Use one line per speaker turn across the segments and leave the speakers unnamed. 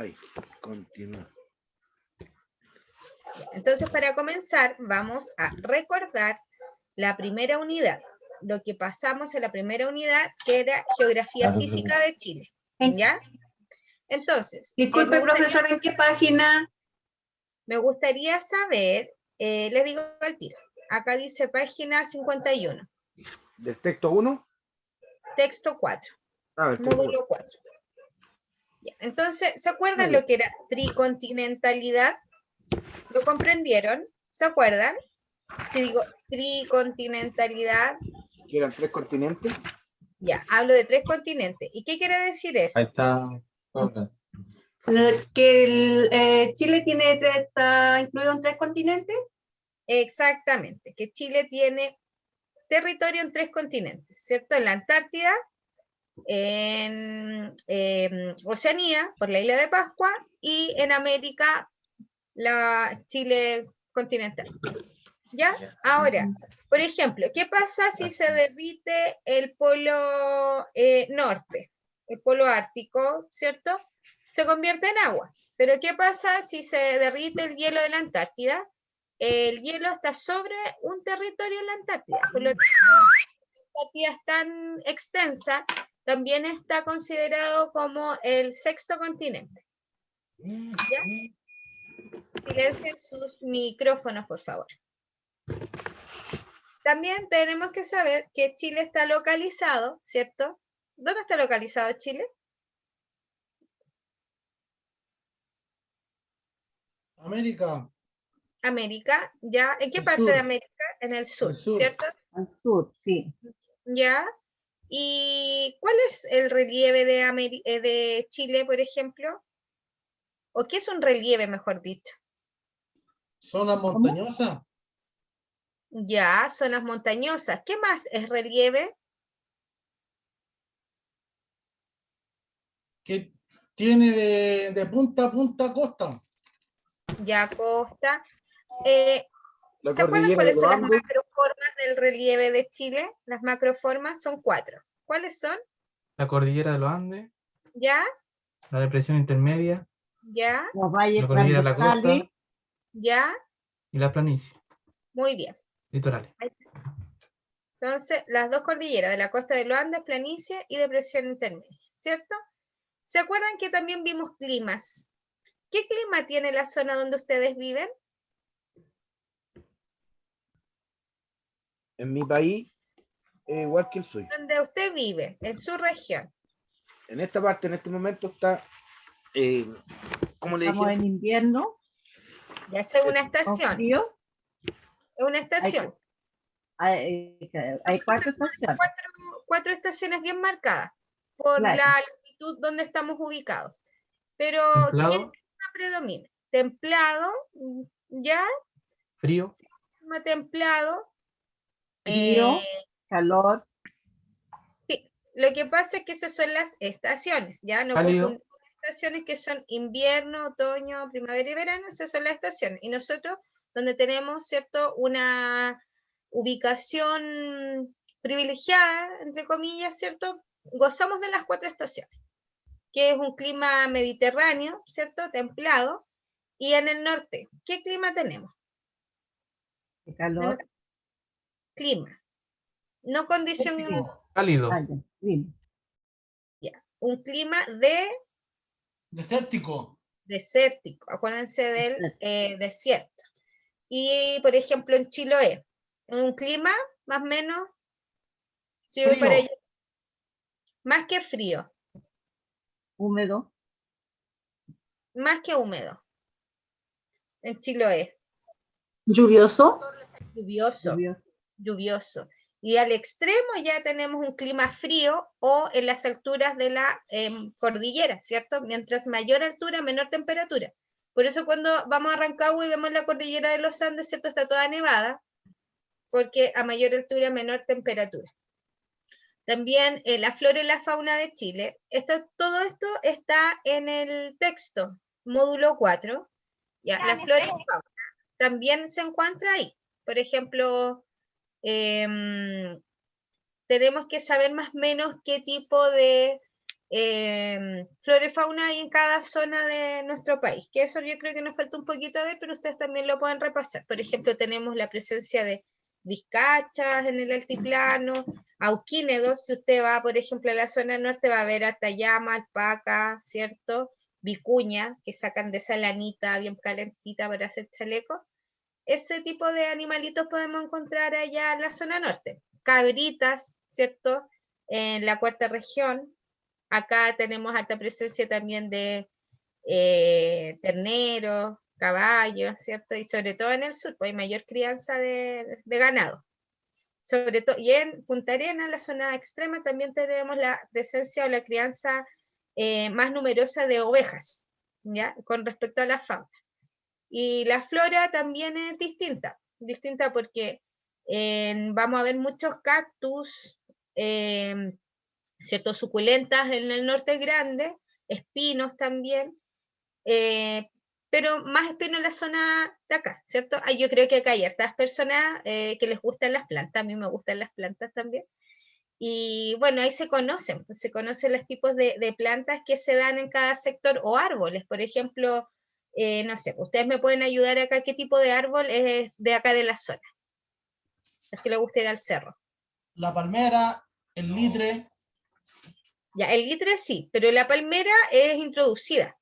Ahí, continúa.
Entonces, para comenzar, vamos a recordar la primera unidad, lo que pasamos en la primera unidad, que era Geografía Física de Chile. ¿Ya? Entonces,
Disculpe, profesor, ¿en qué página?
me gustaría saber, les digo al tiro, acá dice página 51.
¿Del texto 1?
Texto 4, módulo 4. Ya, entonces, ¿se acuerdan lo que era tricontinentalidad? ¿Lo comprendieron? ¿Se acuerdan? Si digo tricontinentalidad.
¿Que eran 3 continentes?
Ya, hablo de 3 continentes. ¿Y qué quiere decir eso?
Ahí está.
Que Chile está incluido en 3 continentes.
Exactamente, que Chile tiene territorio en 3 continentes, ¿cierto? En la Antártida, en Oceanía, por la isla de Pascua, y en América, la Chile continental. ¿Ya? Ahora, por ejemplo, ¿qué pasa si se derrite el polo norte? El polo ártico, ¿cierto? Se convierte en agua. Pero ¿qué pasa si se derrite el hielo de la Antártida? El hielo está sobre un territorio en la Antártida. Por lo tanto, la Antártida es tan extensa, también está considerado como el 6º continente. ¿Ya? Silencien sus micrófonos, por favor. También tenemos que saber que Chile está localizado, ¿cierto? ¿Dónde está localizado Chile?
América.
América, ¿ya? ¿En qué
El
parte
sur.
de América? En el sur, ¿cierto?
Al sur, sí.
¿Ya? ¿Y cuál es el relieve de Chile, por ejemplo? ¿O qué es un relieve, mejor dicho?
Zona montañosa.
Ya, zonas montañosas. ¿Qué más es relieve?
Que tiene de punta a punta costa.
Ya, costa.
La
¿Se acuerdan
cordillera de
cuáles
los
son las
Andes.
macroformas del relieve de Chile? Las macroformas son 4. ¿Cuáles son?
La cordillera de los Andes,
¿Ya?
la depresión intermedia,
¿Ya?
Los valles
la cordillera de la costa
transversales.
¿Ya?
y la planicie,
Muy bien.
litorales.
Entonces, las 2 cordilleras de la costa de los Andes, planicie y depresión intermedia, ¿cierto? ¿Se acuerdan que también vimos climas? ¿Qué clima tiene la zona donde ustedes viven?
En mi país, igual que el suyo.
Donde usted vive, en su región.
En esta parte, en este momento, está, ¿cómo le
Estamos
dije?
en invierno.
Ya es una
¿Con
estación.
frío?
Es una estación.
Hay 4 estaciones.
4 estaciones bien marcadas por
Claro.
la latitud donde estamos ubicados. Pero, ¿qué
Templado,
clima predomina? Templado, ¿ya?
frío,
Clima templado.
Frío, calor.
Sí, lo que pasa es que esas son las estaciones, ¿ya? No
Cálido.
confundimos las estaciones que son invierno, otoño, primavera y verano, esas son las estaciones. Y nosotros, donde tenemos, ¿cierto?, una ubicación privilegiada, entre comillas, ¿cierto?, gozamos de las 4 estaciones, que es un clima mediterráneo, ¿cierto?, templado. Y en el norte, ¿qué clima tenemos?
De calor.
Clima, no condición,
cálido,
Bien.
ya, un clima
Desértico.
desértico, acuérdense del desierto. Y, por ejemplo, en Chiloé, un clima más o menos, si voy para
Frío.
allá, más que frío,
Húmedo.
más que húmedo, en Chiloé,
Lluvioso.
lluvioso,
Lluvioso.
lluvioso. Y al extremo ya tenemos un clima frío o en las alturas de la cordillera, ¿cierto? Mientras mayor altura, menor temperatura. Por eso cuando vamos a Rancagua y vemos la cordillera de los Andes, ¿cierto? Está toda nevada, porque a mayor altura, menor temperatura. También la flora y la fauna de Chile. Todo esto está en el texto, módulo 4. Ya, la flora y fauna también se encuentra ahí. Por ejemplo, tenemos que saber más o menos qué tipo de flora y fauna hay en cada zona de nuestro país, que eso yo creo que nos falta un poquito ver, pero ustedes también lo pueden repasar. Por ejemplo, tenemos la presencia de vizcachas en el altiplano, auquínedos. Si usted va, por ejemplo, a la zona norte, va a ver harta llama, alpaca, ¿cierto? Vicuña, que sacan de esa lanita bien calentita para hacer chalecos. Ese tipo de animalitos podemos encontrar allá en la zona norte. Cabritas, ¿cierto? En la cuarta región. Acá tenemos alta presencia también de terneros, caballos, ¿cierto? Y sobre todo en el sur, pues hay mayor crianza de ganado. Sobre todo, y en Punta Arenas, la zona extrema, también tenemos la presencia o la crianza más numerosa de ovejas, ¿ya? Con respecto a la fauna. Y la flora también es distinta porque vamos a ver muchos cactus, ¿cierto? Suculentas en el norte grande, espinos también, pero más espino en la zona de acá, ¿cierto? Yo creo que acá hay hartas personas que les gustan las plantas, a mí me gustan las plantas también. Y bueno, ahí se conocen los tipos de plantas que se dan en cada sector o árboles. Por ejemplo, no sé, ustedes me pueden ayudar acá, ¿qué tipo de árbol es de acá de la zona? Es que le gusta ir al cerro.
La palmera, el litre.
Ya, el litre sí, pero la palmera es introducida.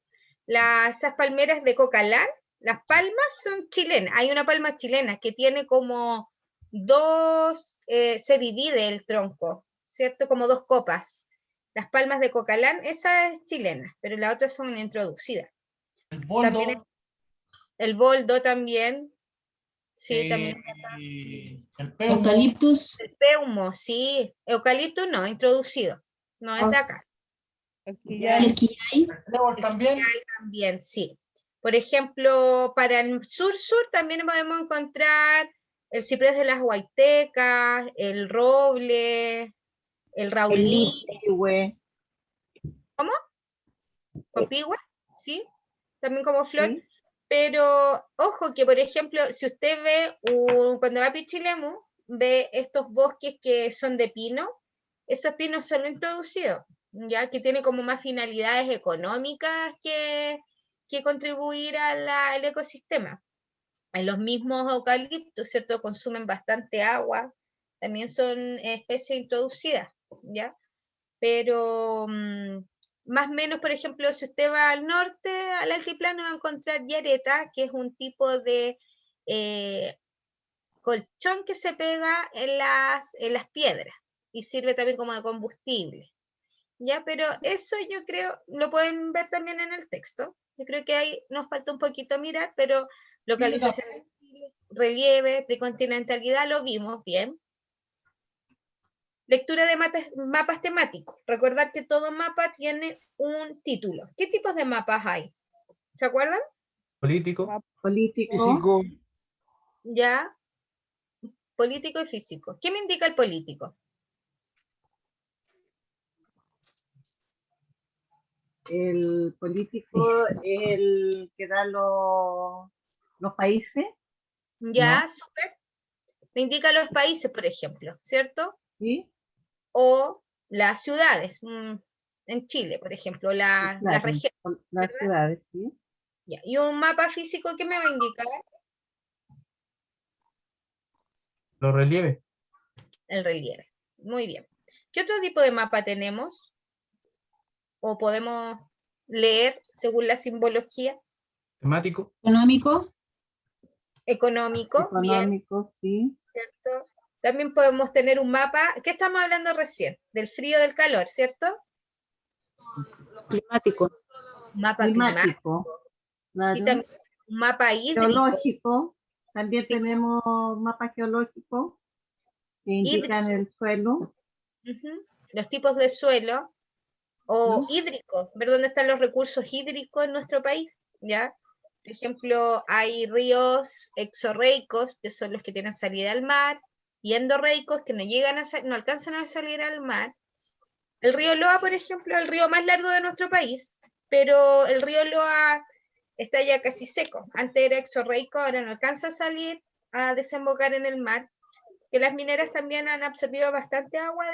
Esas palmeras de Cocalán, las palmas son chilenas. Hay una palma chilena que tiene como se divide el tronco, ¿cierto? Como dos copas. Las palmas de Cocalán, esa es chilena, pero las otras son introducidas.
El boldo.
También el boldo también. Sí, también.
El peumo.
Eucaliptus.
El peumo, sí. Eucalipto no, introducido. No es de acá.
El quillay.
El trébol también.
También, sí. Por ejemplo, para el sur también podemos encontrar el ciprés de las Huaytecas, el roble, el raulí. ¿Cómo? Copihue, sí, también como flor.
Sí.
Pero ojo que, por ejemplo, si usted ve, cuando va a Pichilemu, ve estos bosques que son de pino, esos pinos son introducidos, ya que tiene como más finalidades económicas que contribuir al ecosistema. En los mismos eucaliptos, ¿cierto? Consumen bastante agua, también son especies introducidas, ¿ya? Pero más o menos, por ejemplo, si usted va al norte, al altiplano, va a encontrar yareta, que es un tipo de colchón que se pega en las piedras y sirve también como de combustible. ¿Ya? Pero eso yo creo, lo pueden ver también en el texto. Yo creo que ahí nos falta un poquito mirar, pero localización de Chile, relieve, tricontinentalidad, lo vimos bien. Lectura de mapas temáticos. Recordar que todo mapa tiene un título. ¿Qué tipos de mapas hay? ¿Se acuerdan?
Político.
Político.
Físico,
Ya. Político y físico. ¿Qué me indica el político?
El político es el que da los países,
Ya,
No.
súper. Me indica los países, por ejemplo, ¿cierto?
¿sí?
O las ciudades. En Chile, por ejemplo, las
Claro,
regiones.
son las
¿verdad?
ciudades, ¿sí?
Ya. ¿Y un mapa físico qué me va a indicar?
Los relieves.
El relieve. Muy bien. ¿Qué otro tipo de mapa tenemos? ¿O podemos leer según la simbología?
Temático.
Económico.
Económico, bien,
Económico, sí.
¿cierto? También podemos tener un mapa, ¿qué estamos hablando recién? Del frío, del calor, ¿cierto?
Climático.
Un mapa climático.
Climático, claro.
Y también un mapa hídrico.
Geológico, también
Sí.
tenemos mapas geológicos que indican el suelo.
Ujú. Los tipos de suelo o hídrico, ver dónde están los recursos hídricos en nuestro país, ¿ya? Por ejemplo, hay ríos exorreicos, que son los que tienen salida al mar, y endorreicos, que no alcanzan a salir al mar. El río Loa, por ejemplo, es el río más largo de nuestro país, pero el río Loa está ya casi seco. Antes era exorreico, ahora no alcanza a salir a desembocar en el mar, que las mineras también han absorbido bastante agua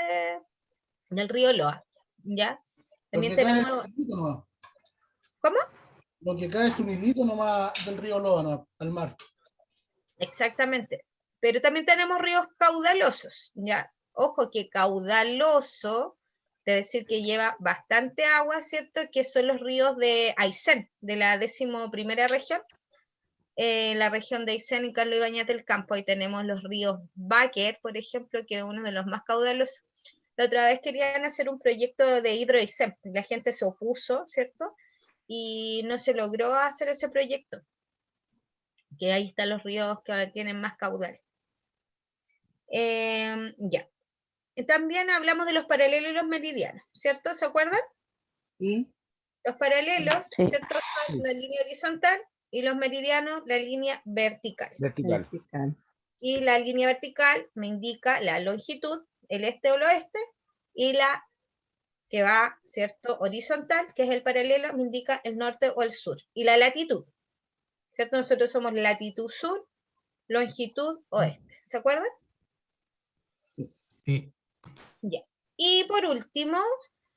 del río Loa, ¿ya? También
Lo que cae es
tenemos,
un hilito nomás.
¿cómo?
Lo que cae es un hilito nomás del río Loa, al mar.
Exactamente. Pero también tenemos ríos caudalosos, ¿ya? Ojo que caudaloso, es decir, que lleva bastante agua, ¿cierto? Que son los ríos de Aysén, de la 11ª región. La región de Aysén y Carlos Ibáñez del Campo. Ahí tenemos los ríos Báquer, por ejemplo, que es uno de los más caudalosos. La otra vez querían hacer un proyecto de Hidro Aysén. La gente se opuso, ¿cierto? Y no se logró hacer ese proyecto. Que ahí están los ríos que tienen más caudal. Ya. También hablamos de los paralelos y los meridianos, ¿cierto? ¿Se acuerdan?
¿Sí?
Los paralelos,
Sí.
¿cierto? Son la línea horizontal y los meridianos la línea vertical.
Vertical.
Vertical.
Y la línea vertical me indica la longitud, el este o el oeste, y la que va, ¿cierto? Horizontal, que es el paralelo, me indica el norte o el sur. Y la latitud, ¿cierto? Nosotros somos latitud sur, longitud oeste. ¿Se acuerdan?
Sí.
Ya. Y por último,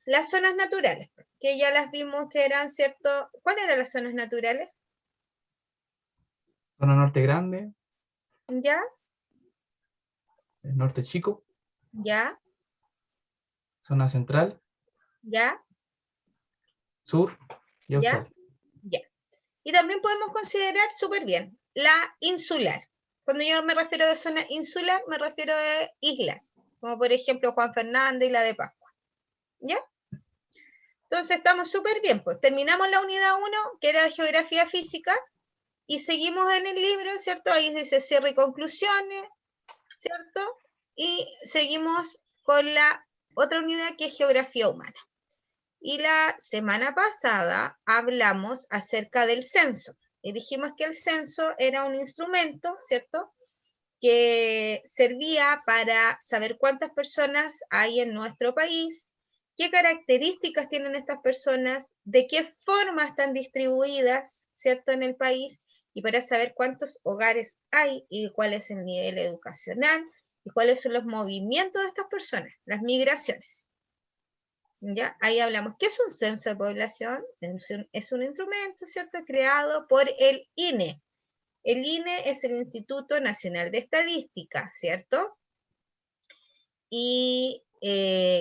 las zonas naturales, que ya las vimos que eran, ¿cierto? ¿Cuáles eran las zonas naturales?
Zona norte grande,
¿Ya?
el norte chico,
¿Ya?
zona central,
¿Ya?
sur y
¿Ya?
austral.
Ya. Y también podemos considerar súper bien la insular. Cuando yo me refiero de zona insular, me refiero a islas, como por ejemplo Juan Fernández y la de Pascua. ¿Ya? Entonces estamos súper bien, pues terminamos la unidad 1, que era geografía física, y seguimos en el libro, ¿cierto? Ahí dice cierre y conclusiones, ¿cierto? Y seguimos con la otra unidad que es geografía humana. Y la semana pasada hablamos acerca del censo. Y dijimos que el censo era un instrumento, ¿cierto? Que servía para saber cuántas personas hay en nuestro país, qué características tienen estas personas, de qué forma están distribuidas, ¿cierto? En el país, y para saber cuántos hogares hay y cuál es el nivel educacional y cuáles son los movimientos de estas personas, las migraciones. ¿Ya? Ahí hablamos. ¿Qué es un censo de población? Es un instrumento, ¿cierto?, creado por el INE. El INE es el Instituto Nacional de Estadística, ¿cierto? Y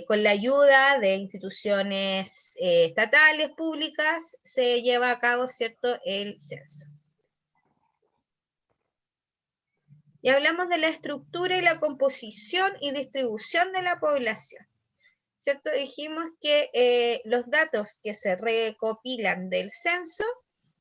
con la ayuda de instituciones estatales, públicas, se lleva a cabo, ¿cierto?, el censo. Y hablamos de la estructura y la composición y distribución de la población. ¿Cierto? Dijimos que los datos que se recopilan del censo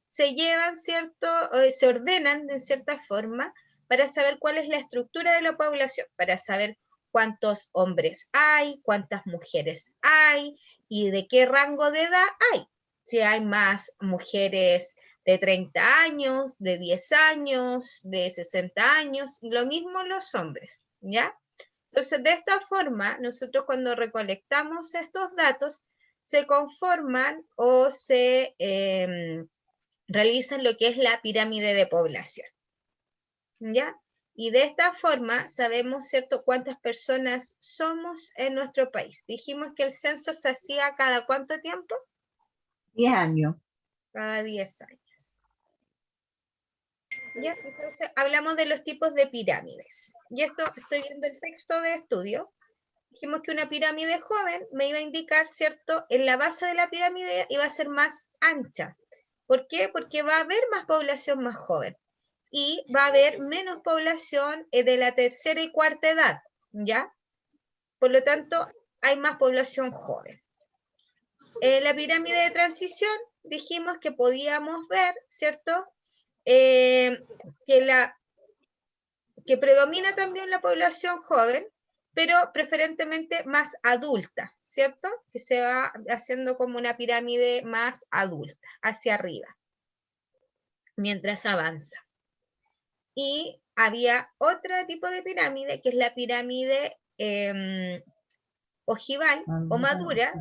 se llevan, ¿cierto? Se ordenan de cierta forma para saber cuál es la estructura de la población, para saber cuántos hombres hay, cuántas mujeres hay y de qué rango de edad hay. Si hay más mujeres de 30 años, de 10 años, de 60 años, lo mismo los hombres, ¿ya? Entonces, de esta forma, nosotros cuando recolectamos estos datos, se conforman o se realizan lo que es la pirámide de población. ¿Ya? Y de esta forma sabemos, ¿cierto?, cuántas personas somos en nuestro país. Dijimos que el censo se hacía cada ¿cuánto tiempo?
10 años.
Cada 10 años. ¿Ya? Entonces, hablamos de los tipos de pirámides. Y esto, estoy viendo el texto de estudio. Dijimos que una pirámide joven me iba a indicar, ¿cierto? En la base de la pirámide iba a ser más ancha. ¿Por qué? Porque va a haber más población más joven. Y va a haber menos población de la tercera y cuarta edad, ¿ya? Por lo tanto, hay más población joven. La pirámide de transición, dijimos que podíamos ver, ¿cierto? Que predomina también la población joven, pero preferentemente más adulta, ¿cierto? Que se va haciendo como una pirámide más adulta, hacia arriba, mientras avanza. Y había otro tipo de pirámide, que es la pirámide ojival o madura,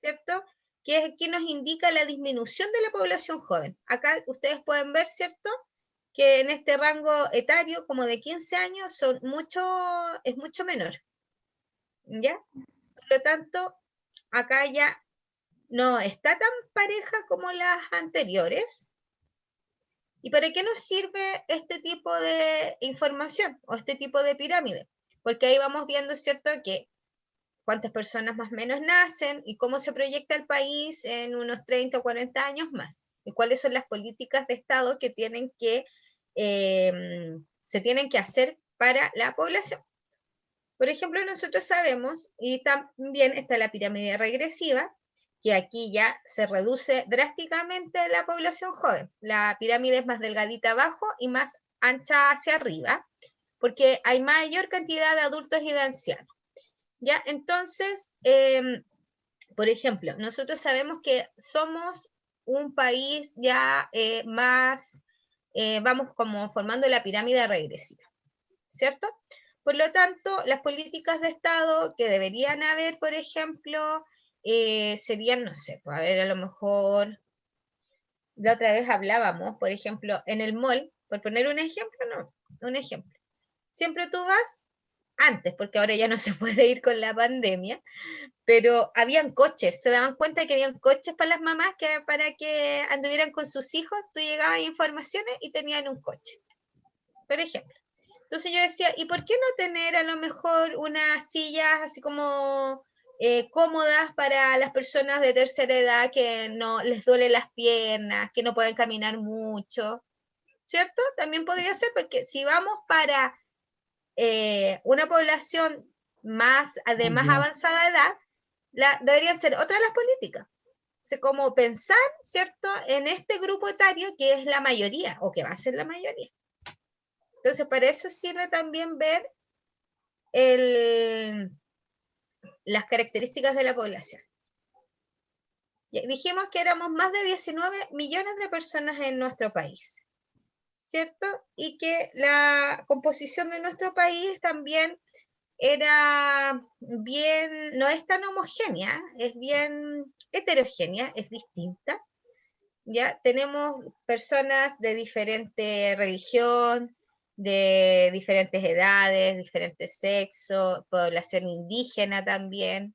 ¿cierto? Que nos indica la disminución de la población joven. Acá ustedes pueden ver, ¿cierto?, que en este rango etario, como de 15 años, es mucho menor. ¿Ya? Por lo tanto, acá ya no está tan pareja como las anteriores. ¿Y para qué nos sirve este tipo de información o este tipo de pirámide? Porque ahí vamos viendo, ¿cierto?, que cuántas personas más o menos nacen y cómo se proyecta el país en unos 30 o 40 años más. Y cuáles son las políticas de Estado que se tienen que hacer para la población. Por ejemplo, nosotros sabemos, y también está la pirámide regresiva, que aquí ya se reduce drásticamente la población joven. La pirámide es más delgadita abajo y más ancha hacia arriba, porque hay mayor cantidad de adultos y de ancianos. ¿Ya? Entonces, por ejemplo, nosotros sabemos que somos un país ya más, vamos como formando la pirámide regresiva, ¿cierto? Por lo tanto, las políticas de Estado que deberían haber, por ejemplo, serían, no sé, pues, a ver, a lo mejor, la otra vez hablábamos, por ejemplo, en el mall, por poner un ejemplo, no, un ejemplo. Siempre tú vas antes, porque ahora ya no se puede ir con la pandemia, pero habían coches, se daban cuenta que habían coches para las mamás para que anduvieran con sus hijos, tú llegabas a informaciones y tenían un coche, por ejemplo. Entonces yo decía, ¿y por qué no tener a lo mejor unas sillas así como cómodas para las personas de tercera edad que no les duele las piernas, que no pueden caminar mucho, ¿cierto? También podría ser, porque si vamos para una población de más avanzada edad, deberían ser otras las políticas. O sea, como pensar, ¿cierto?, en este grupo etario que es la mayoría, o que va a ser la mayoría. Entonces, para eso sirve también ver las características de la población. Dijimos que éramos más de 19 millones de personas en nuestro país, ¿cierto? Y que la composición de nuestro país también era bien, no es tan homogénea, es bien heterogénea, es distinta. Ya tenemos personas de diferente religión, de diferentes edades, diferentes sexos, población indígena también,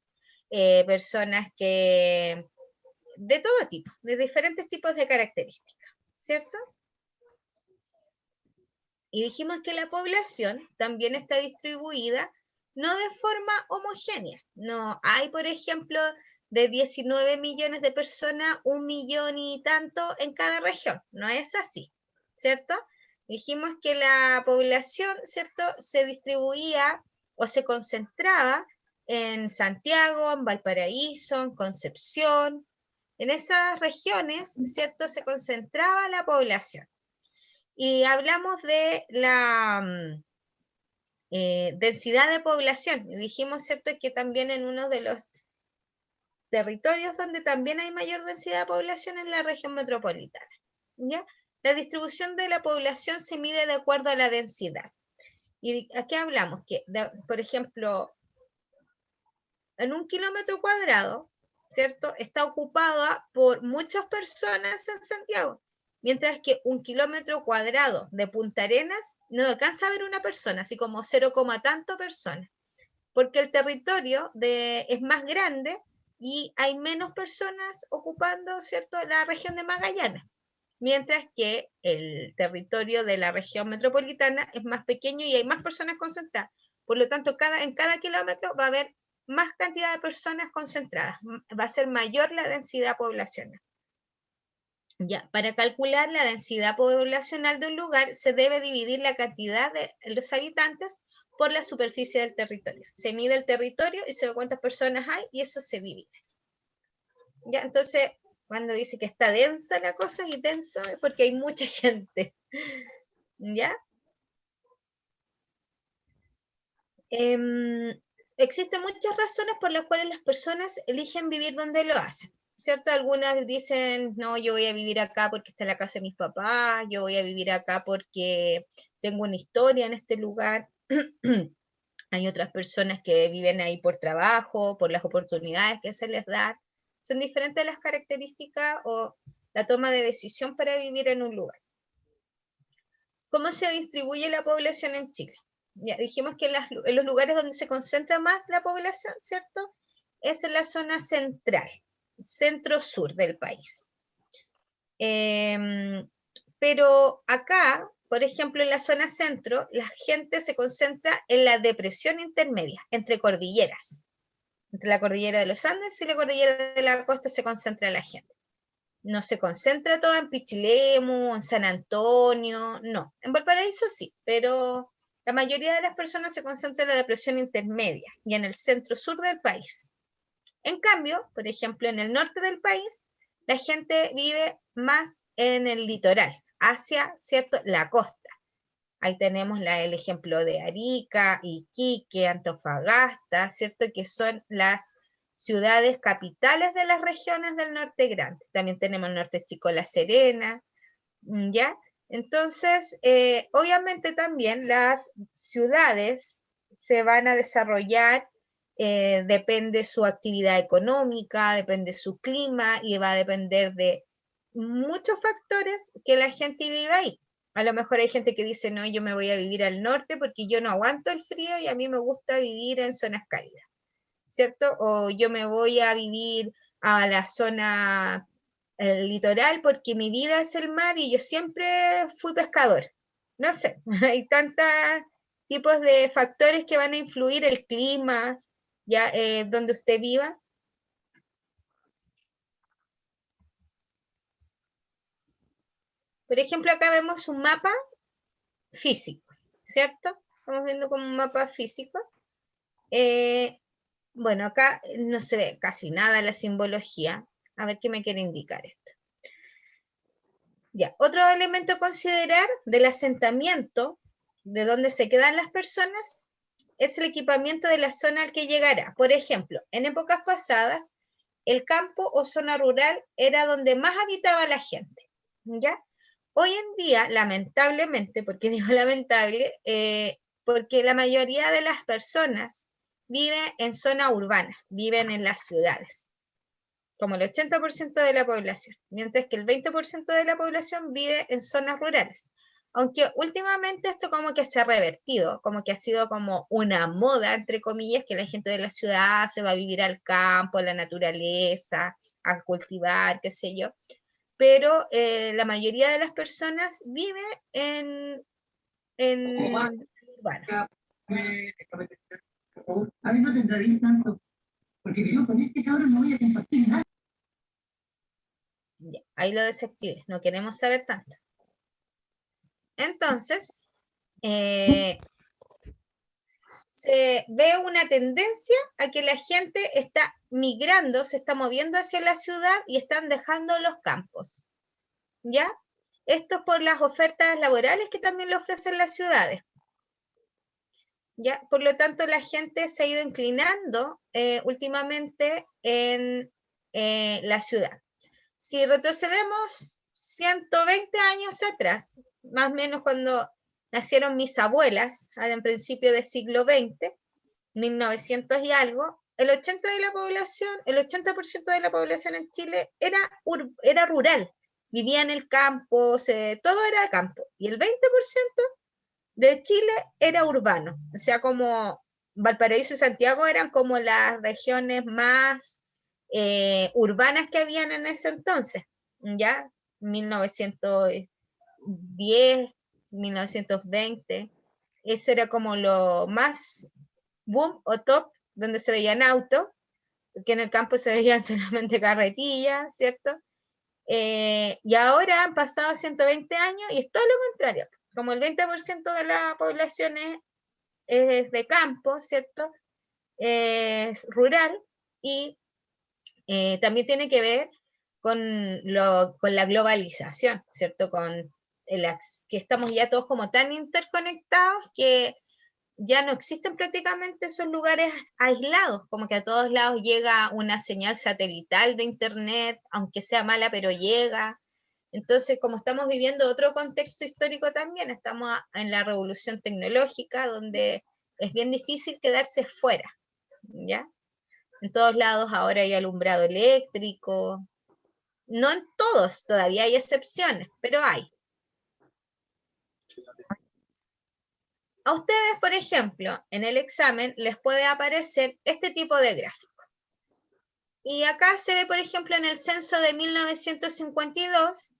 personas que de todo tipo, de diferentes tipos de características, ¿cierto? Y dijimos que la población también está distribuida no de forma homogénea. No hay, por ejemplo, de 19 millones de personas, 1 millón y tanto en cada región. No es así, ¿cierto? Dijimos que la población, ¿cierto?, se distribuía o se concentraba en Santiago, en Valparaíso, en Concepción. En esas regiones, ¿cierto?, se concentraba la población. Y hablamos de la densidad de población. Y dijimos, ¿cierto?, que también en uno de los territorios donde también hay mayor densidad de población en la región metropolitana. ¿Ya? La distribución de la población se mide de acuerdo a la densidad. ¿Y aquí hablamos? Que, por ejemplo, en 1 kilómetro cuadrado, ¿cierto?, está ocupada por muchas personas en Santiago, mientras que 1 kilómetro cuadrado de Punta Arenas no alcanza a ver una persona, así como 0, tanto personas, porque el territorio es más grande y hay menos personas ocupando, ¿cierto?, la región de Magallanes, mientras que el territorio de la región metropolitana es más pequeño y hay más personas concentradas. Por lo tanto, en cada kilómetro va a haber más cantidad de personas concentradas, va a ser mayor la densidad poblacional. Ya, para calcular la densidad poblacional de un lugar se debe dividir la cantidad de los habitantes por la superficie del territorio. Se mide el territorio y se ve cuántas personas hay y eso se divide. Ya, entonces, cuando dice que está densa la cosa y denso es porque hay mucha gente. ¿Ya? Existen muchas razones por las cuales las personas eligen vivir donde lo hacen, ¿cierto? Algunas dicen, no, yo voy a vivir acá porque está la casa de mis papás, yo voy a vivir acá porque tengo una historia en este lugar. Hay otras personas que viven ahí por trabajo, por las oportunidades que se les da. Son diferentes las características o la toma de decisión para vivir en un lugar. ¿Cómo se distribuye la población en Chile? Ya dijimos que en los lugares donde se concentra más la población, ¿cierto?, es en la zona central. centro-sur del país. Pero acá, por ejemplo, en la zona centro, la gente se concentra en la depresión intermedia, entre cordilleras. Entre la cordillera de los Andes y la cordillera de la costa se concentra la gente. No se concentra todo en Pichilemu, en San Antonio, no. En Valparaíso sí, pero la mayoría de las personas se concentra en la depresión intermedia y en el centro-sur del país. En cambio, por ejemplo, en el norte del país, la gente vive más en el litoral, hacia, ¿cierto?, la costa. Ahí tenemos el ejemplo de Arica, Iquique, Antofagasta, ¿cierto?, que son las ciudades capitales de las regiones del norte grande. También tenemos el norte chico, La Serena, ¿ya? Entonces, obviamente también las ciudades se van a desarrollar, depende su actividad económica, depende su clima y va a depender de muchos factores que la gente vive ahí. A lo mejor hay gente que dice, no, yo me voy a vivir al norte porque yo no aguanto el frío y a mí me gusta vivir en zonas cálidas, ¿cierto? O yo me voy a vivir a la zona litoral porque mi vida es el mar y yo siempre fui pescador. No sé, hay tantos tipos de factores que van a influir el clima, ya donde usted viva. Por ejemplo, acá vemos un mapa físico, ¿cierto? Estamos viendo como un mapa físico. Bueno, acá no se ve casi nada la simbología. A ver qué me quiere indicar esto. Ya, otro elemento a considerar del asentamiento, de donde se quedan las personas, es el equipamiento de la zona al que llegará. Por ejemplo, en épocas pasadas, el campo o zona rural era donde más habitaba la gente, ¿ya? Hoy en día, lamentablemente, porque digo lamentable, porque la mayoría de las personas vive en zona urbana, viven en las ciudades, como el 80% de la población, mientras que el 20% de la población vive en zonas rurales. Aunque últimamente esto como que se ha revertido, como que ha sido como una moda, entre comillas, que la gente de la ciudad se va a vivir al campo, a la naturaleza, a cultivar, qué sé yo. Pero la mayoría de las personas vive en urbano.
A mí no te enredé tanto, porque yo con este cabrón no voy a compartir nada.
Ya, ahí lo desactivé, no queremos saber tanto. Entonces, se ve una tendencia a que la gente está migrando, se está moviendo hacia la ciudad y están dejando los campos, ¿ya? Esto por las ofertas laborales que también le ofrecen las ciudades, ¿ya? Por lo tanto, la gente se ha ido inclinando últimamente en la ciudad. Si retrocedemos 120 años atrás, más o menos cuando nacieron mis abuelas, en principio del siglo XX, 1900 y algo, el 80% de la población en Chile era rural, vivía en el campo, todo era de campo, y el 20% de Chile era urbano, o sea, como Valparaíso y Santiago eran como las regiones más urbanas que habían en ese entonces, ya 1910, 1920, eso era como lo más boom o top, donde se veían autos, porque en el campo se veían solamente carretillas, ¿cierto? Y ahora han pasado 120 años y es todo lo contrario, como el 20% de la población es de campo, ¿cierto? Es rural y también tiene que ver con la globalización, ¿cierto? Que estamos ya todos como tan interconectados que ya no existen prácticamente esos lugares aislados, como que a todos lados llega una señal satelital de internet, aunque sea mala, pero llega. Entonces, como estamos viviendo otro contexto histórico también, estamos en la revolución tecnológica, donde es bien difícil quedarse fuera, ¿ya? En todos lados ahora hay alumbrado eléctrico. No en todos, todavía hay excepciones, pero hay. A ustedes, por ejemplo, en el examen les puede aparecer este tipo de gráfico. Y acá se ve, por ejemplo, en el censo de 1952,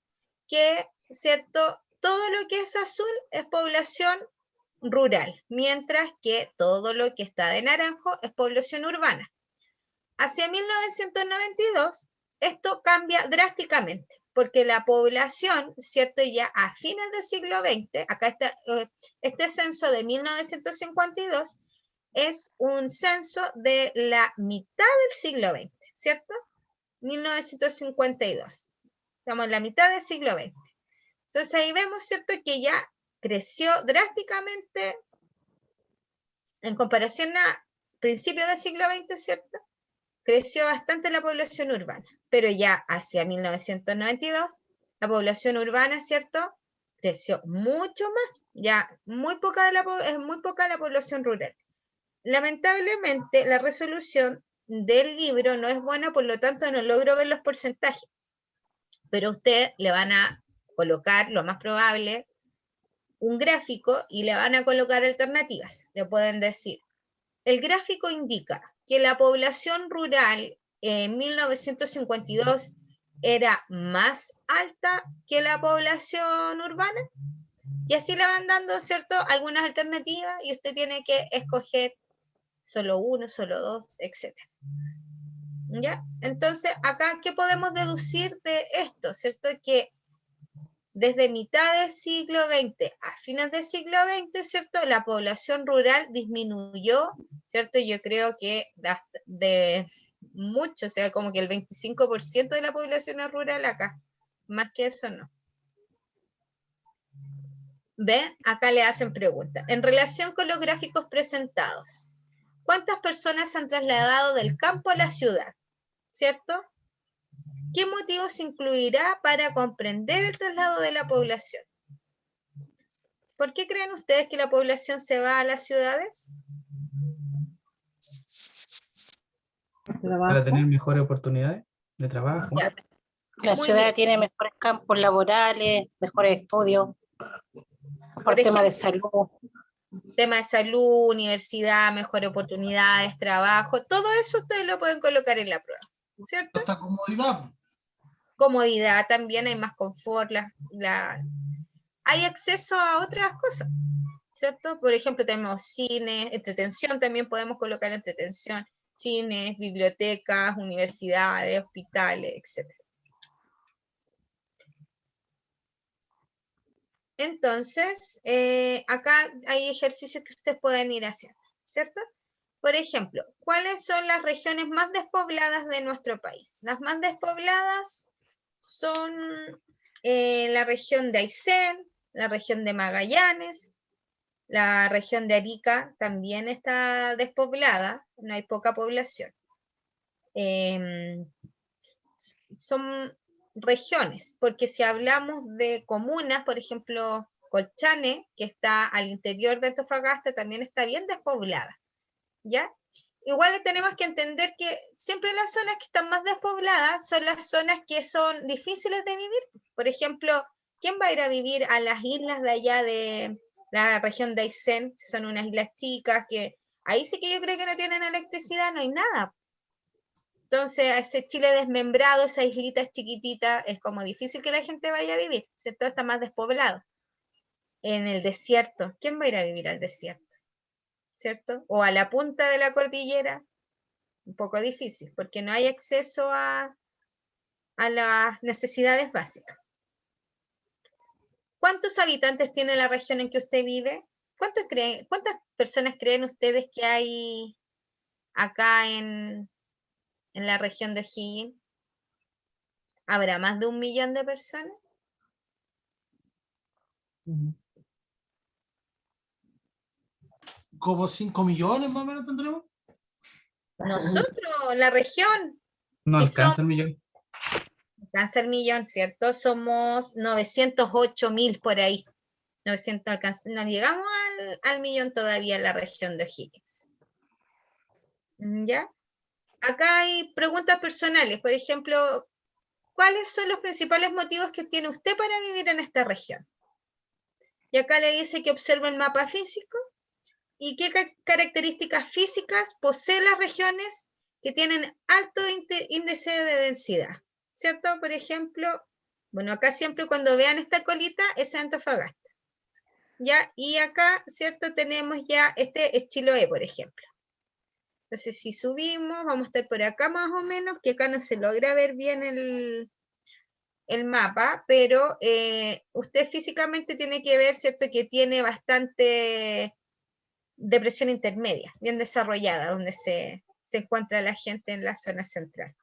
que, ¿cierto? Todo lo que es azul es población rural, mientras que todo lo que está de naranjo es población urbana. Hacia 1992, esto cambia drásticamente, porque la población, ¿cierto? Ya a fines del siglo XX, acá está, este censo de 1952 es un censo de la mitad del siglo XX, ¿cierto? 1952. Estamos en la mitad del siglo XX. Entonces ahí vemos, ¿cierto? Que ya creció drásticamente en comparación a principios del siglo XX, ¿cierto? Creció bastante la población urbana, pero ya hacia 1992, la población urbana, ¿cierto? Creció mucho más, ya es muy poca la población rural. Lamentablemente, la resolución del libro no es buena, por lo tanto no logro ver los porcentajes, pero a usted le van a colocar, lo más probable, un gráfico y le van a colocar alternativas. Le pueden decir, el gráfico indica que la población rural en 1952 era más alta que la población urbana, y así le van dando, ¿cierto?, algunas alternativas y usted tiene que escoger solo uno, solo dos, etc. ¿Ya? Entonces, acá, ¿qué podemos deducir de esto? ¿Cierto? Que desde mitad del siglo XX a fines del siglo XX, ¿cierto? La población rural disminuyó, ¿cierto? Yo creo que de mucho, o sea, como que el 25% de la población es rural acá. Más que eso, no. ¿Ven? Acá le hacen preguntas. En relación con los gráficos presentados, ¿cuántas personas se han trasladado del campo a la ciudad? ¿Cierto? ¿Qué motivos se incluirá para comprender el traslado de la población? ¿Por qué creen ustedes que la población se va a las ciudades?
Para tener mejores oportunidades de trabajo.
Ya.
La
Muy
ciudad
bien.
tiene mejores campos laborales, mejores estudios, por
Por
tema de
ejemplo,
salud.
tema de salud, universidad, mejores oportunidades, trabajo, todo eso ustedes lo pueden colocar en la prueba, ¿cierto?
Hasta comodidad.
Comodidad también, hay más confort, hay acceso a otras cosas, ¿cierto? Por ejemplo, tenemos cine, entretención, también podemos colocar entretención, cines, bibliotecas, universidades, hospitales, etc. Entonces, acá hay ejercicios que ustedes pueden ir haciendo, ¿cierto? Por ejemplo, ¿cuáles son las regiones más despobladas de nuestro país? Las más despobladas son la región de Aysén, la región de Magallanes, la región de Arica también está despoblada, no hay poca población. Son regiones, porque si hablamos de comunas, por ejemplo, Colchane, que está al interior de Antofagasta, también está bien despoblada, ¿ya? Igual tenemos que entender que siempre las zonas que están más despobladas son las zonas que son difíciles de vivir. Por ejemplo, ¿quién va a ir a vivir a las islas de allá de la región de Aysén? Son unas islas chicas que ahí sí que yo creo que no tienen electricidad, no hay nada. Entonces, ese Chile desmembrado, esas islitas chiquititas, es como difícil que la gente vaya a vivir, ¿cierto? Está más despoblado. En el desierto, ¿quién va a ir a vivir al desierto? ¿Cierto? O a la punta de la cordillera, un poco difícil, porque no hay acceso a las necesidades básicas. ¿Cuántos habitantes tiene la región en que usted vive? ¿Cuántas personas creen ustedes que hay acá en la región de O'Higgins? ¿Habrá más de 1 millón de personas?
Como 5 millones más o menos tendremos.
Nosotros, la región,
No
sí
alcanza el millón.
alcanza el millón, ¿cierto? Somos 908.000 por ahí. 900 no llegamos al millón todavía en la región de O'Higgins. ¿Ya? Acá hay preguntas personales. Por ejemplo, ¿cuáles son los principales motivos que tiene usted para vivir en esta región? Y acá le dice que observa el mapa físico y qué características físicas poseen las regiones que tienen alto índice de densidad, ¿cierto? Por ejemplo, bueno, acá siempre cuando vean esta colita es Antofagasta, ¿ya? Y acá, ¿cierto? Tenemos ya, este es Chiloé, por ejemplo. Entonces, si subimos, vamos a estar por acá más o menos, que acá no se logra ver bien el mapa, pero usted físicamente tiene que ver, ¿cierto? Que tiene bastante depresión intermedia, bien desarrollada, donde se encuentra la gente en la zona central.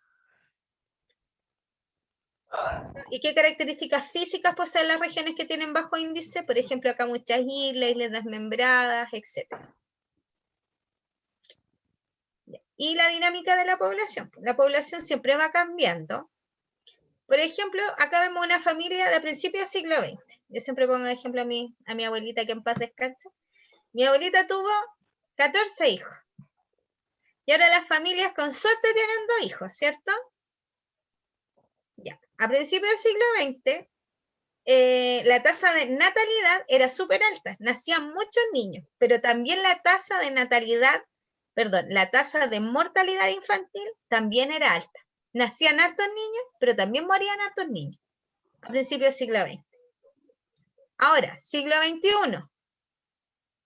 ¿Y qué características físicas poseen las regiones que tienen bajo índice? Por ejemplo, acá muchas islas desmembradas, etc. Y la dinámica de la población. La población siempre va cambiando. Por ejemplo, acá vemos una familia de principios del siglo XX. Yo siempre pongo de ejemplo a mi abuelita, que en paz descanse. Mi abuelita tuvo 14 hijos. Y ahora las familias con suerte tienen 2 hijos, ¿cierto? Ya. A principios del siglo XX, la tasa de natalidad era súper alta. Nacían muchos niños, pero también la tasa de la tasa de mortalidad infantil también era alta. Nacían hartos niños, pero también morían hartos niños. A principios del siglo XX. Ahora, siglo XXI.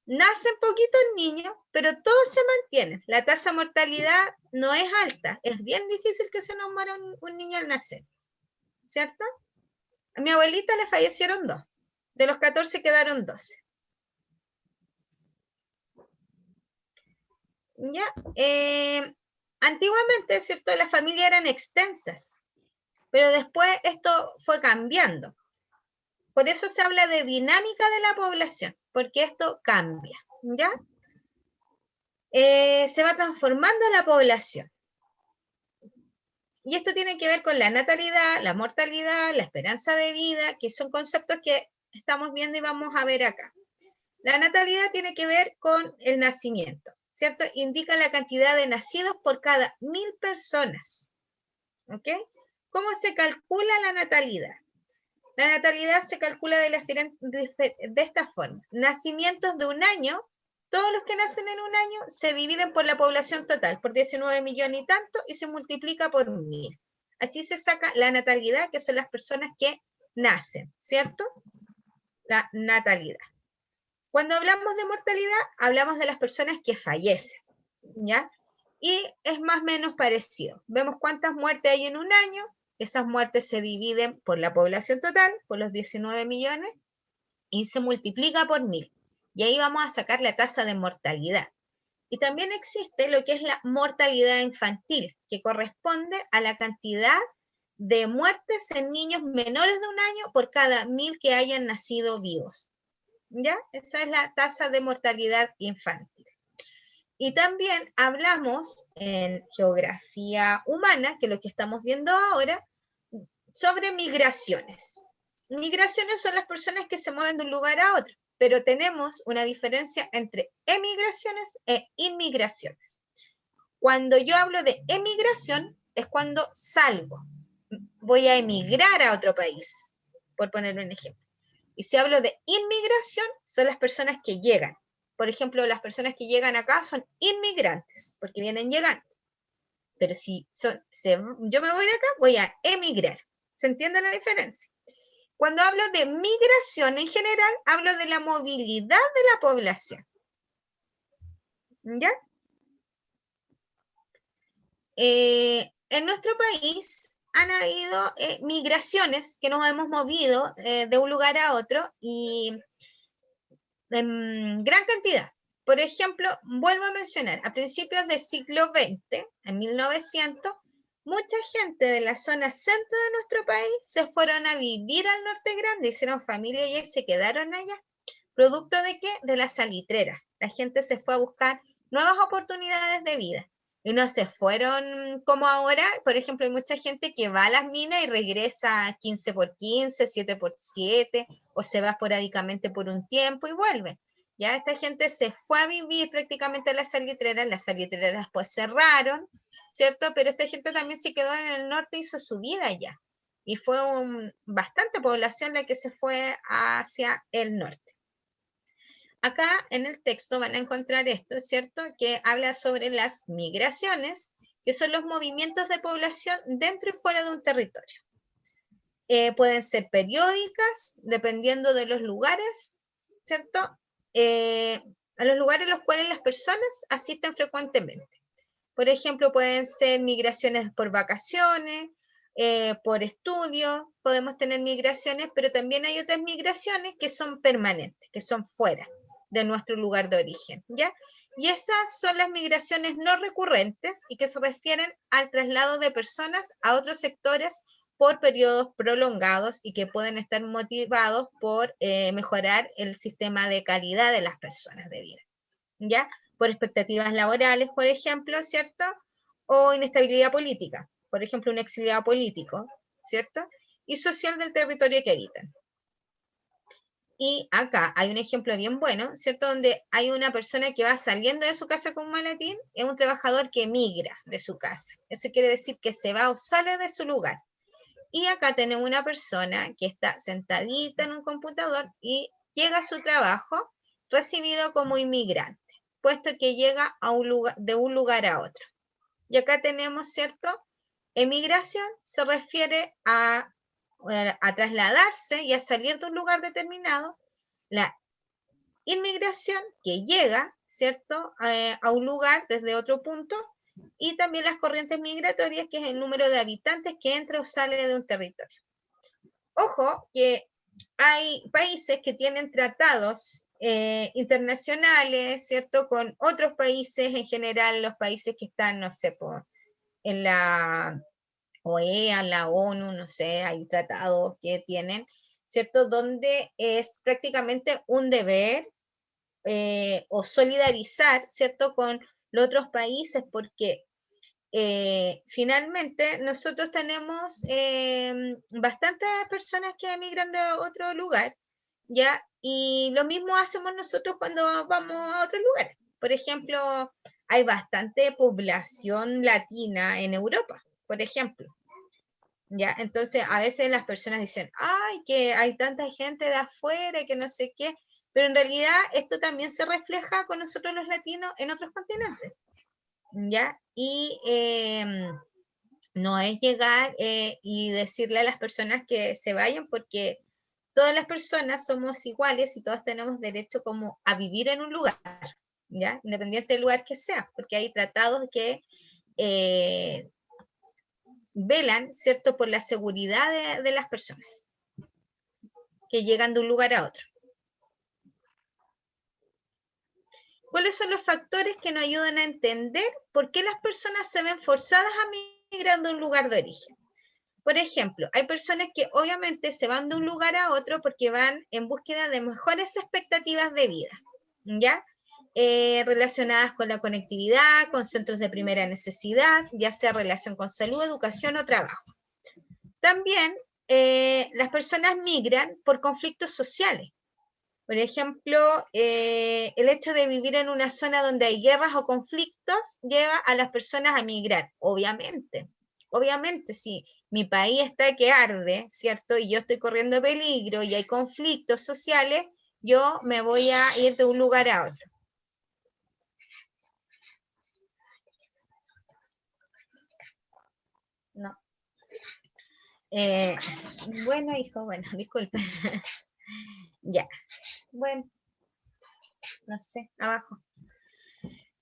Nacen poquitos niños, pero todos se mantienen. La tasa de mortalidad no es alta. Es bien difícil que se nos muera un niño al nacer. ¿Cierto? A mi abuelita le fallecieron 2. De los 14 quedaron 12. ¿Ya? Antiguamente, ¿cierto? Las familias eran extensas. Pero después esto fue cambiando. Por eso se habla de dinámica de la población, porque esto cambia, ¿ya? Se va transformando la población. Y esto tiene que ver con la natalidad, la mortalidad, la esperanza de vida, que son conceptos que estamos viendo y vamos a ver acá. La natalidad tiene que ver con el nacimiento, ¿cierto? Indica la cantidad de nacidos por cada 1000 personas, ¿ok? ¿Cómo se calcula la natalidad? La natalidad se calcula de esta forma. Nacimientos de un año, todos los que nacen en un año se dividen por la población total, por 19 millones y tanto, y se multiplica por 1000. Así se saca la natalidad, que son las personas que nacen, ¿cierto? La natalidad. Cuando hablamos de mortalidad, hablamos de las personas que fallecen, ¿ya? Y es más o menos parecido. Vemos cuántas muertes hay en un año. Esas muertes se dividen por la población total, por los 19 millones, y se multiplica por 1000. Y ahí vamos a sacar la tasa de mortalidad. Y también existe lo que es la mortalidad infantil, que corresponde a la cantidad de muertes en niños menores de un año por cada 1000 que hayan nacido vivos. ¿Ya? Esa es la tasa de mortalidad infantil. Y también hablamos en geografía humana, que es lo que estamos viendo ahora, sobre migraciones. Migraciones son las personas que se mueven de un lugar a otro, pero tenemos una diferencia entre emigraciones e inmigraciones. Cuando yo hablo de emigración, es cuando salgo, voy a emigrar a otro país, por poner un ejemplo. Y si hablo de inmigración, son las personas que llegan. Por ejemplo, las personas que llegan acá son inmigrantes, porque vienen llegando. Pero si yo me voy de acá, voy a emigrar. ¿Se entiende la diferencia? Cuando hablo de migración en general, hablo de la movilidad de la población. ¿Ya? En nuestro país han habido migraciones que nos hemos movido de un lugar a otro y en gran cantidad. Por ejemplo, vuelvo a mencionar, a principios del siglo XX, en 1900, mucha gente de la zona centro de nuestro país se fueron a vivir al Norte Grande, hicieron familia y se quedaron allá. ¿Producto de qué? De la salitrera. La gente se fue a buscar nuevas oportunidades de vida. Y no se fueron como ahora. Por ejemplo, hay mucha gente que va a las minas y regresa 15 por 15, 7 por 7, o se va esporádicamente por un tiempo y vuelve. Ya esta gente se fue a vivir prácticamente a las salitreras después cerraron, ¿cierto? Pero esta gente también se quedó en el norte y hizo su vida allá. Y fue bastante población la que se fue hacia el norte. Acá en el texto van a encontrar esto, ¿cierto? Que habla sobre las migraciones, que son los movimientos de población dentro y fuera de un territorio. Pueden ser periódicas, dependiendo de los lugares, ¿cierto? A los lugares a los cuales las personas asisten frecuentemente. Por ejemplo, pueden ser migraciones por vacaciones, por estudio, podemos tener migraciones, pero también hay otras migraciones que son permanentes, que son fuera de nuestro lugar de origen, ¿ya? Y esas son las migraciones no recurrentes y que se refieren al traslado de personas a otros sectores por periodos prolongados y que pueden estar motivados por mejorar el sistema de calidad de las personas de vida, ¿ya? Por expectativas laborales, por ejemplo, ¿cierto? O inestabilidad política, por ejemplo, un exiliado político, ¿cierto? Y social del territorio que habitan. Y acá hay un ejemplo bien bueno, ¿cierto? Donde hay una persona que va saliendo de su casa con un maletín, es un trabajador que migra de su casa. Eso quiere decir que se va o sale de su lugar. Y acá tenemos una persona que está sentadita en un computador y llega a su trabajo recibido como inmigrante, puesto que llega a un lugar, de un lugar a otro. Y acá tenemos, ¿cierto? Emigración se refiere a trasladarse y a salir de un lugar determinado. La inmigración que llega, ¿cierto? A un lugar desde otro punto. Y también las corrientes migratorias, que es el número de habitantes que entra o sale de un territorio. Ojo que hay países que tienen tratados internacionales, ¿cierto? Con otros países, en general los países que están, no sé, en la OEA, la ONU, no sé, hay tratados que tienen, ¿cierto? Donde es prácticamente un deber o solidarizar, ¿cierto? Con los otros países, porque finalmente nosotros tenemos bastantes personas que emigran de otro lugar, ¿ya? Y lo mismo hacemos nosotros cuando vamos a otros lugares. Por ejemplo, hay bastante población latina en Europa, por ejemplo, ¿ya? Entonces, a veces las personas dicen, ay, que hay tanta gente de afuera, que no sé qué, pero en realidad esto también se refleja con nosotros los latinos en otros continentes, ¿ya? Y no es llegar y decirle a las personas que se vayan, porque todas las personas somos iguales y todas tenemos derecho como a vivir en un lugar, ¿ya? Independiente del lugar que sea, porque hay tratados que velan, ¿cierto?, por la seguridad de las personas que llegan de un lugar a otro. ¿Cuáles son los factores que nos ayudan a entender por qué las personas se ven forzadas a migrar de un lugar de origen? Por ejemplo, hay personas que obviamente se van de un lugar a otro porque van en búsqueda de mejores expectativas de vida, ¿ya? Relacionadas con la conectividad, con centros de primera necesidad, ya sea relación con salud, educación o trabajo. También las personas migran por conflictos sociales. Por ejemplo, el hecho de vivir en una zona donde hay guerras o conflictos lleva a las personas a migrar, obviamente. Obviamente, si mi país está que arde, ¿cierto? Y yo estoy corriendo peligro y hay conflictos sociales, yo me voy a ir de un lugar a otro. No. Bueno, hijo, bueno, disculpa. Ya. Bueno, no sé, abajo.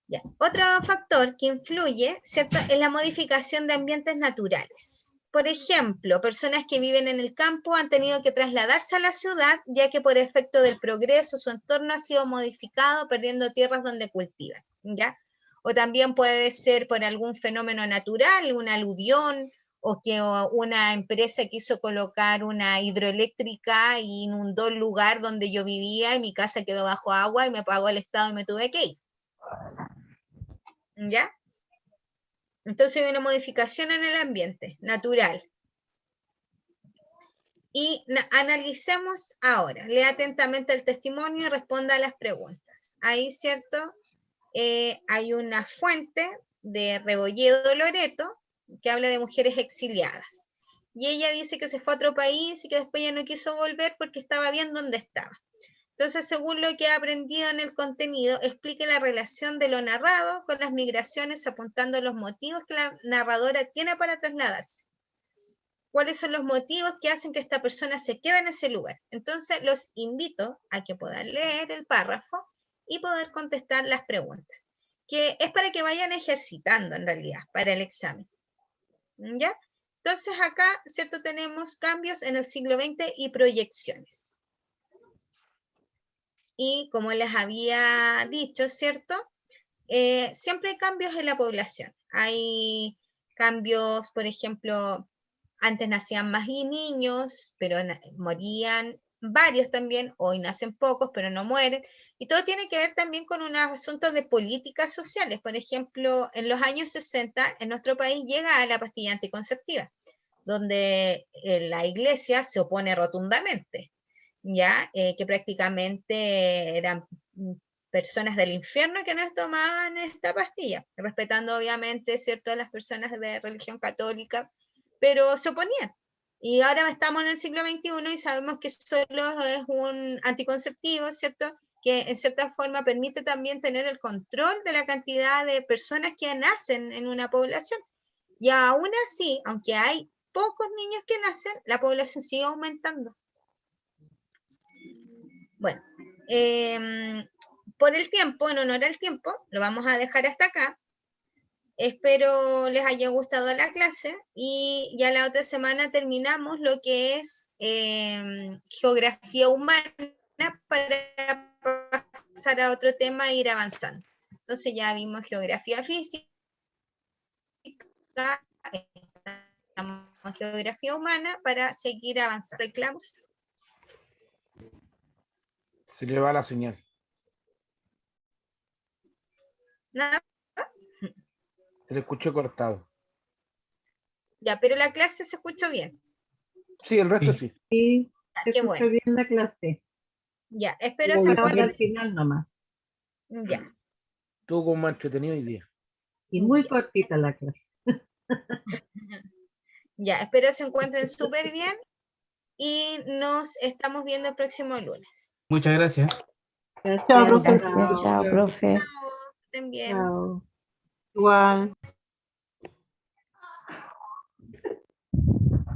Ya. Otro factor que influye, ¿cierto?, es la modificación de ambientes naturales. Por ejemplo, personas que viven en el campo han tenido que trasladarse a la ciudad, ya que por efecto del progreso su entorno ha sido modificado, perdiendo tierras donde cultivan, ¿ya? O también puede ser por algún fenómeno natural, un aluvión, o que una empresa quiso colocar una hidroeléctrica y inundó el lugar donde yo vivía y mi casa quedó bajo agua y me pagó el Estado y me tuve que ir. ¿Ya? Entonces hay una modificación en el ambiente natural. Y analicemos ahora. Lea atentamente el testimonio y responda a las preguntas. Ahí, ¿cierto? Hay una fuente de Rebolledo Loreto que habla de mujeres exiliadas. Y ella dice que se fue a otro país y que después ya no quiso volver porque estaba bien donde estaba. Entonces, según lo que ha aprendido en el contenido, explique la relación de lo narrado con las migraciones, apuntando los motivos que la narradora tiene para trasladarse. ¿Cuáles son los motivos que hacen que esta persona se quede en ese lugar? Entonces, los invito a que puedan leer el párrafo y poder contestar las preguntas, que es para que vayan ejercitando en realidad para el examen. ¿Ya? Entonces, acá, ¿cierto? Tenemos cambios en el siglo XX y proyecciones. Y como les había dicho, ¿cierto? Siempre hay cambios en la población. Hay cambios, por ejemplo, antes nacían más niños, pero morían varios también, hoy nacen pocos, pero no mueren. Y todo tiene que ver también con unos asuntos de políticas sociales. Por ejemplo, en los años 60, en nuestro país llega la pastilla anticonceptiva, donde la iglesia se opone rotundamente, ¿ya? Que prácticamente eran personas del infierno que no tomaban esta pastilla, respetando obviamente, ¿cierto?, a las personas de religión católica, pero se oponían. Y ahora estamos en el siglo XXI y sabemos que solo es un anticonceptivo, ¿cierto?, que en cierta forma permite también tener el control de la cantidad de personas que nacen en una población. Y aún así, aunque hay pocos niños que nacen, la población sigue aumentando. Bueno, por el tiempo, en honor al tiempo, lo vamos a dejar hasta acá. Espero les haya gustado la clase y ya la otra semana terminamos lo que es geografía humana para pasar a otro tema e ir avanzando. Entonces ya vimos geografía física, geografía humana para seguir avanzando. ¿Reclamos?
Se le va la señal.
Nada.
Se le escuchó cortado.
Ya, pero la clase se escuchó bien.
Sí, el resto sí.
Sí, se
Qué
escuchó
bueno.
bien la clase.
Ya, espero se
Ahora al
encuentren.
final nomás.
Ya.
Tuvo como más entretenido hoy día.
Y muy cortita la clase.
Ya, espero se encuentren súper bien y nos estamos viendo el próximo lunes.
Muchas gracias.
Gracias.
Chao, profe.
Chao.
Chao, profe.
Chao, que estén bien.
Chao.
Igual.